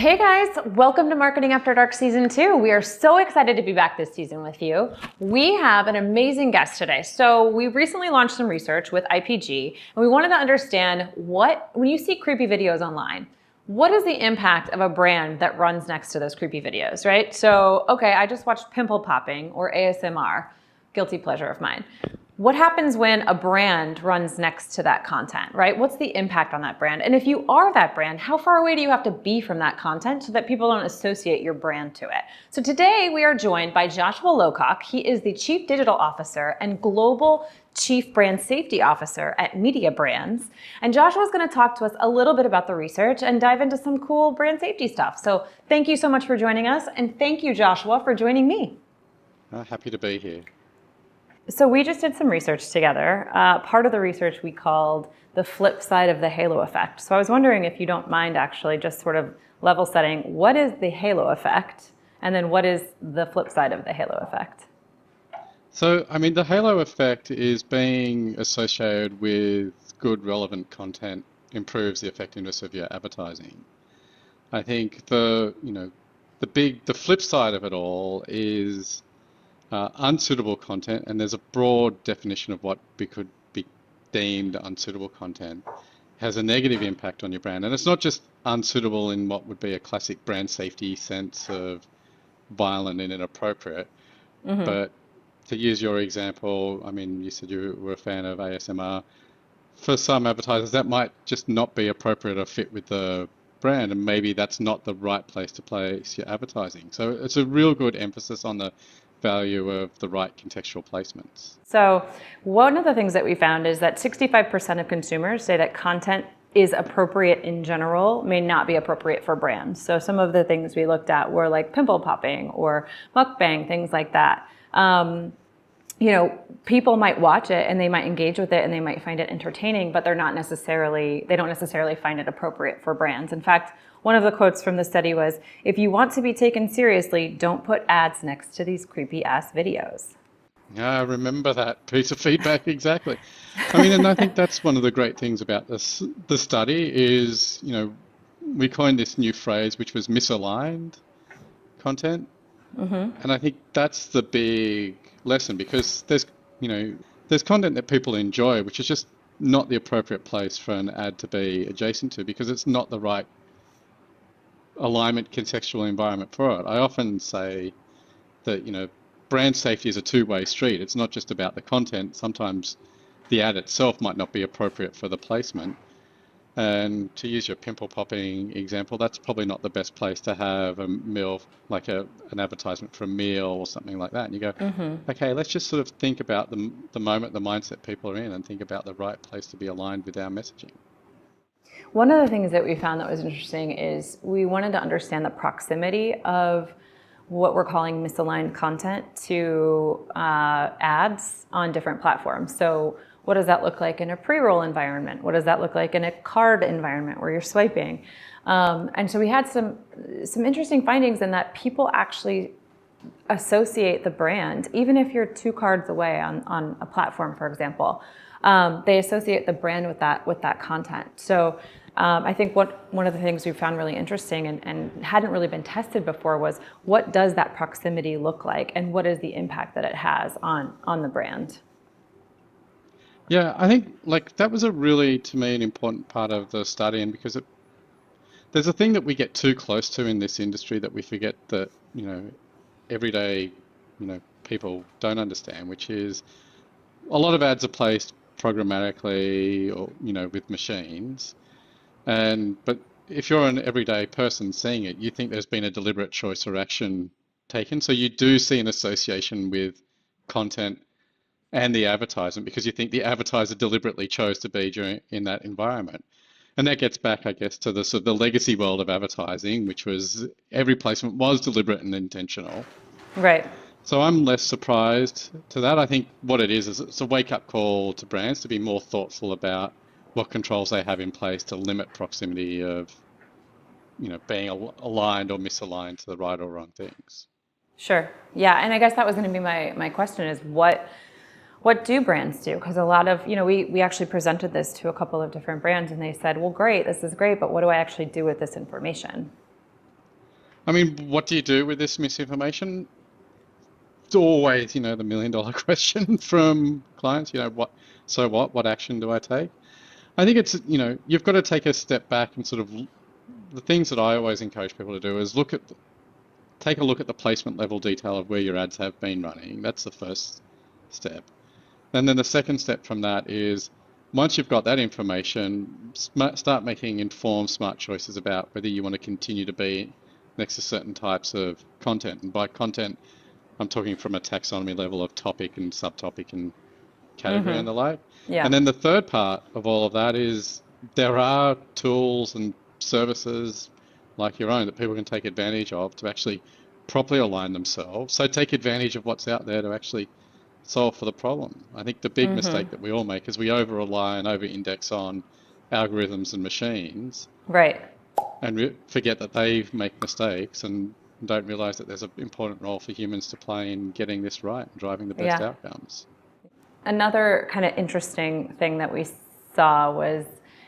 Hey guys, welcome to Marketing After Dark Season 2. We are so excited to be back this season with you. We have an amazing guest today. So we recently launched some research with IPG, and we wanted to understand when you see creepy videos online, what is the impact of a brand that runs next to those creepy videos, right? So, okay, I just watched pimple popping or ASMR, guilty pleasure of mine. What happens when a brand runs next to that content, right? What's the impact on that brand? And if you are that brand, how far away do you have to be from that content so that people don't associate your brand to it? So today we are joined by Joshua Lowcock. He is the Chief Digital Officer and Global Chief Brand Safety Officer at Media Brands. And Joshua is going to talk to us a little bit about the research and dive into some cool brand safety stuff. So thank you so much for joining us. And thank you, Joshua, for joining me. Happy to be here. So we just did some research together. Part of the research we called the flip side of the halo effect. So I was wondering if you don't mind actually just sort of level setting, what is the halo effect? And then what is the flip side of the halo effect? So, the halo effect is being associated with good, relevant content improves the effectiveness of your advertising. I think the flip side of it all is unsuitable content, and there's a broad definition of what could be deemed unsuitable content, has a negative impact on your brand. And it's not just unsuitable in what would be a classic brand safety sense of violent and inappropriate, but to use your example, you said you were a fan of ASMR. For some advertisers, that might just not be appropriate or fit with the brand, and maybe that's not the right place to place your advertising. So it's a real good emphasis on the value of the right contextual placements. So one of the things that we found is that 65% of consumers say that content is appropriate in general may not be appropriate for brands. So some of the things we looked at were like pimple popping or mukbang, things like that. People might watch it and they might engage with it and they might find it entertaining, but they don't necessarily find it appropriate for brands. In fact, one of the quotes from the study was, if you want to be taken seriously, don't put ads next to these creepy ass videos. Yeah, I remember that piece of feedback exactly. And I think that's one of the great things about the study is, we coined this new phrase, which was misaligned content. And I think that's the big lesson, because there's content that people enjoy, which is just not the appropriate place for an ad to be adjacent to, because it's not the right alignment, contextual environment for it. I often say that, brand safety is a two-way street. It's not just about the content. Sometimes the ad itself might not be appropriate for the placement. And to use your pimple popping example, that's probably not the best place to have a meal, like an advertisement for a meal or something like that. And you go, okay, let's just sort of think about the moment, the mindset people are in, and think about the right place to be aligned with our messaging. One of the things that we found that was interesting is we wanted to understand the proximity of what we're calling misaligned content to ads on different platforms. So what does that look like in a pre-roll environment? What does that look like in a card environment where you're swiping? And so we had some interesting findings in that people actually associate the brand, even if you're 2 cards away on a platform, for example, they associate the brand with that content. So I think one of the things we found really interesting and hadn't really been tested before was, what does that proximity look like, and what is the impact that it has on the brand? Yeah, I think that was to me, an important part of the study, and because there's a thing that we get too close to in this industry that we forget that, everyday, people don't understand, which is a lot of ads are placed programmatically or, with machines. But if you're an everyday person seeing it, you think there's been a deliberate choice or action taken. So you do see an association with content and the advertisement, because you think the advertiser deliberately chose to be in that environment. And that gets back, I guess, to the sort of the legacy world of advertising, which was every placement was deliberate and intentional. Right. So I'm less surprised to that. I think what it is it's a wake-up call to brands to be more thoughtful about what controls they have in place to limit proximity of, being aligned or misaligned to the right or wrong things. Sure. Yeah, and I guess that was going to be my question is, what do brands do? Because a lot of, we actually presented this to a couple of different brands and they said, well, great, this is great, but what do I actually do with this information? I mean, what do you do with this misinformation? It's always, the million-dollar question from clients, so what action do I take? I think it's, you've got to take a step back and sort of the things that I always encourage people to do is take a look at the placement level detail of where your ads have been running. That's the first step. And then the second step from that is once you've got that information, start making informed, smart choices about whether you want to continue to be next to certain types of content. And by content, I'm talking from a taxonomy level of topic and subtopic and category and the like. Yeah. And then the third part of all of that is there are tools and services like your own that people can take advantage of to actually properly align themselves. So take advantage of what's out there to actually solve for the problem. I think the big mistake that we all make is we over rely and over index on algorithms and machines Right. and forget that they make mistakes and don't realize that there's an important role for humans to play in getting this right and driving the best Yeah. outcomes. Another kind of interesting thing that we saw was,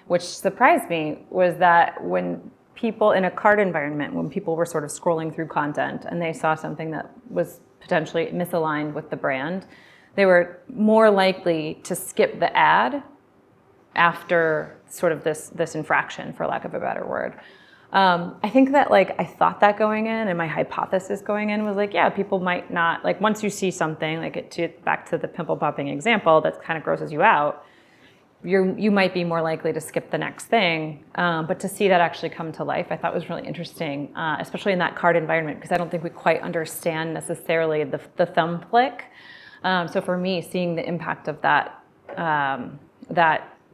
which surprised me, was that when people in a cart environment, when people were sort of scrolling through content and they saw something that was potentially misaligned with the brand, they were more likely to skip the ad after sort of this infraction, for lack of a better word. I think that I thought that going in, and my hypothesis going in was yeah, people might not, once you see something, back to the pimple popping example, that kind of grosses you out, you might be more likely to skip the next thing. But to see that actually come to life, I thought was really interesting, especially in that cart environment, because I don't think we quite understand necessarily the thumb click. So for me, seeing the impact of that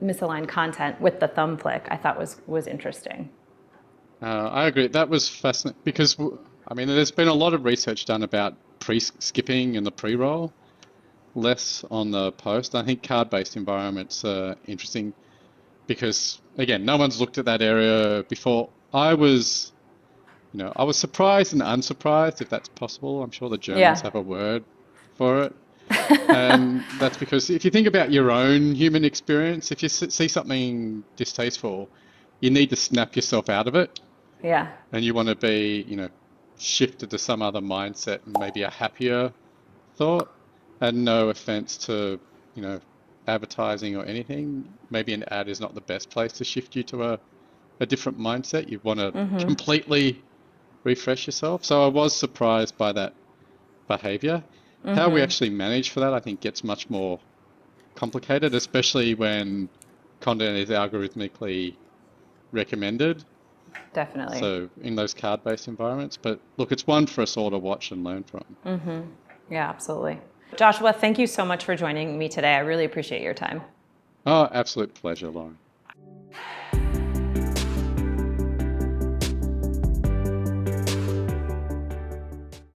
misaligned content with the thumb click, I thought was interesting. I agree. That was fascinating because, there's been a lot of research done about pre-skipping and the pre-roll, less on the post. I think card-based environments are interesting because, again, no one's looked at that area before. I was surprised and unsurprised, if that's possible. I'm sure the Germans have a word for it. And that's because if you think about your own human experience, if you see something distasteful, you need to snap yourself out of it. Yeah. And you want to be, shifted to some other mindset and maybe a happier thought. And no offense to, advertising or anything. Maybe an ad is not the best place to shift you to a different mindset. You want to completely refresh yourself. So I was surprised by that behavior. How we actually manage for that, I think, gets much more complicated, especially when content is algorithmically recommended. Definitely. So in those card-based environments. But look, it's one for us all to watch and learn from. Yeah, absolutely. Joshua, thank you so much for joining me today. I really appreciate your time. Oh, absolute pleasure, Lauren.